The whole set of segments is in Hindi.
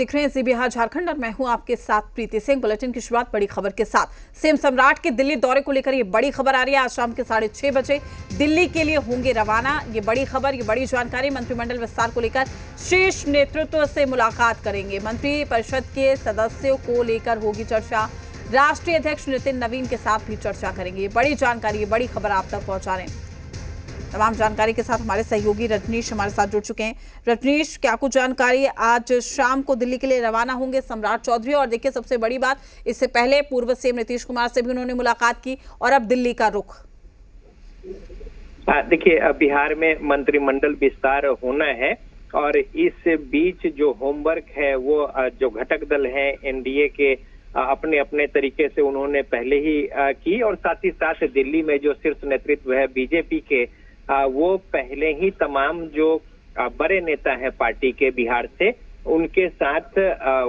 देख रहे हैं जी बिहार झारखंड और मैं हूं आपके साथ प्रीति सिंह। बुलेटिन की शुरुआत बड़ी खबर के साथ। सीएम सम्राट के दिल्ली दौरे को लेकर ये बड़ी खबर आ रही है। आज शाम के 6:30 बजे दिल्ली के लिए होंगे रवाना। ये बड़ी खबर, ये बड़ी जानकारी। मंत्रिमंडल विस्तार को लेकर शीर्ष नेतृत्व से मुलाकात करेंगे। मंत्रिपरिषद के सदस्यों को लेकर होगी चर्चा। राष्ट्रीय अध्यक्ष नितिन नवीन के साथ भी चर्चा करेंगे। ये बड़ी जानकारी, ये बड़ी खबर आप तक पहुंचा रहे हैं। तमाम जानकारी के साथ हमारे सहयोगी रजनीश हमारे साथ जुड़ चुके हैं। रजनीश, क्या कुछ जानकारी? आज शाम को दिल्ली के लिए रवाना होंगे सम्राट चौधरी, और देखिए सबसे बड़ी बात, इससे पहले पूर्व सीएम नीतीश कुमार से भी उन्होंने मुलाकात की और अब दिल्ली का रुख। देखिए, बिहार में मंत्रिमंडल विस्तार होना है और इस बीच जो होमवर्क है वो जो घटक दल है एनडीए के अपने अपने तरीके से उन्होंने पहले ही की, और साथ ही साथ दिल्ली में जो शीर्ष नेतृत्व है बीजेपी के वो पहले ही तमाम जो बड़े नेता हैं पार्टी के बिहार से, उनके साथ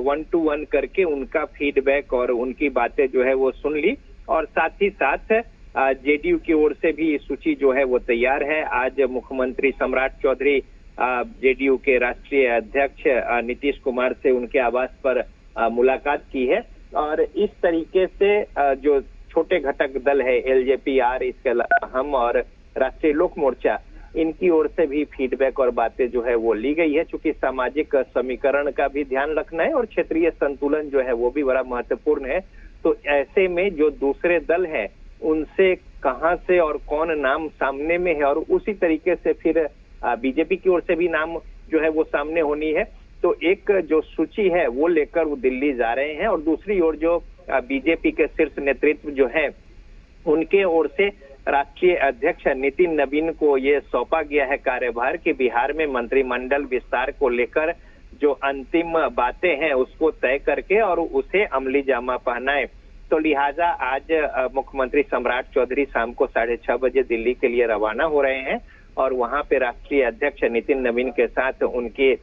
1 to 1 करके उनका फीडबैक और उनकी बातें जो है वो सुन ली। और साथ ही साथ जेडीयू की ओर से भी सूची जो है वो तैयार है। आज मुख्यमंत्री सम्राट चौधरी जेडीयू के राष्ट्रीय अध्यक्ष नीतीश कुमार से उनके आवास पर मुलाकात की है। और इस तरीके से जो छोटे घटक दल है एलजेपी-आर, इसके अलावा हम और राष्ट्रीय लोक मोर्चा, इनकी ओर से भी फीडबैक और बातें जो है वो ली गई है। चूंकि सामाजिक समीकरण का भी ध्यान रखना है और क्षेत्रीय संतुलन जो है वो भी बड़ा महत्वपूर्ण है। तो ऐसे में जो दूसरे दल है उनसे कहां से और कौन नाम सामने में है, और उसी तरीके से फिर बीजेपी की ओर से भी नाम जो है वो सामने होनी है। तो एक जो सूची है वो लेकर वो दिल्ली जा रहे हैं, और दूसरी ओर जो बीजेपी के शीर्ष नेतृत्व जो है उनके ओर से राष्ट्रीय अध्यक्ष नितिन नवीन को ये सौंपा गया है कार्यभार कि बिहार में मंत्रिमंडल विस्तार को लेकर जो अंतिम बातें हैं उसको तय करके और उसे अमली जामा पहनाए। तो लिहाजा आज मुख्यमंत्री सम्राट चौधरी शाम को 6:30 बजे दिल्ली के लिए रवाना हो रहे हैं, और वहां पे राष्ट्रीय अध्यक्ष नितिन नवीन के साथ उनके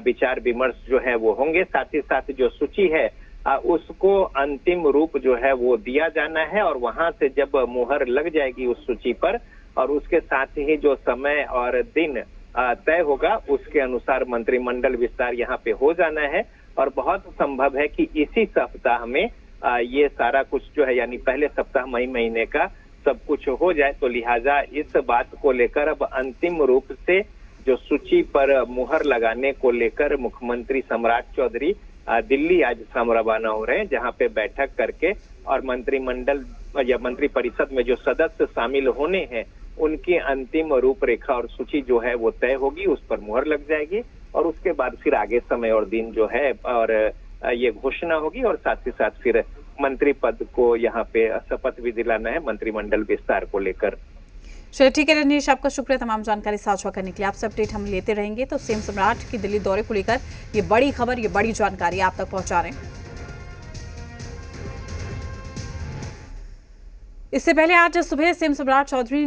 विचार विमर्श जो है वो होंगे। साथ ही साथ जो सूची है उसको अंतिम रूप जो है वो दिया जाना है, और वहां से जब मुहर लग जाएगी उस सूची पर और उसके साथ ही जो समय और दिन तय होगा उसके अनुसार मंत्रिमंडल विस्तार यहाँ पे हो जाना है। और बहुत संभव है कि इसी सप्ताह में ये सारा कुछ जो है, यानी पहले सप्ताह मई महीने का सब कुछ हो जाए। तो लिहाजा इस बात को लेकर अब अंतिम रूप से जो सूची पर मुहर लगाने को लेकर मुख्यमंत्री सम्राट चौधरी दिल्ली आज शाम रवाना हो रहे हैं, जहां पे बैठक करके और मंत्रिमंडल या मंत्रिपरिषद में जो सदस्य शामिल होने हैं उनकी अंतिम रूपरेखा और सूची जो है वो तय होगी, उस पर मुहर लग जाएगी, और उसके बाद फिर आगे समय और दिन जो है और ये घोषणा होगी, और साथ ही साथ फिर मंत्री पद को यहाँ पे शपथ भी दिलाना है मंत्रिमंडल विस्तार को लेकर। चलिए ठीक है रजनीश, आपका शुक्रिया तमाम जानकारी साझा करने के लिए। आपसे अपडेट हम लेते रहेंगे। तो सीएम सम्राट की दिल्ली दौरे को लेकर ये बड़ी खबर, ये बड़ी जानकारी आप तक पहुंचा रहे हैं। इससे पहले आज सुबह सीएम सम्राट चौधरी ने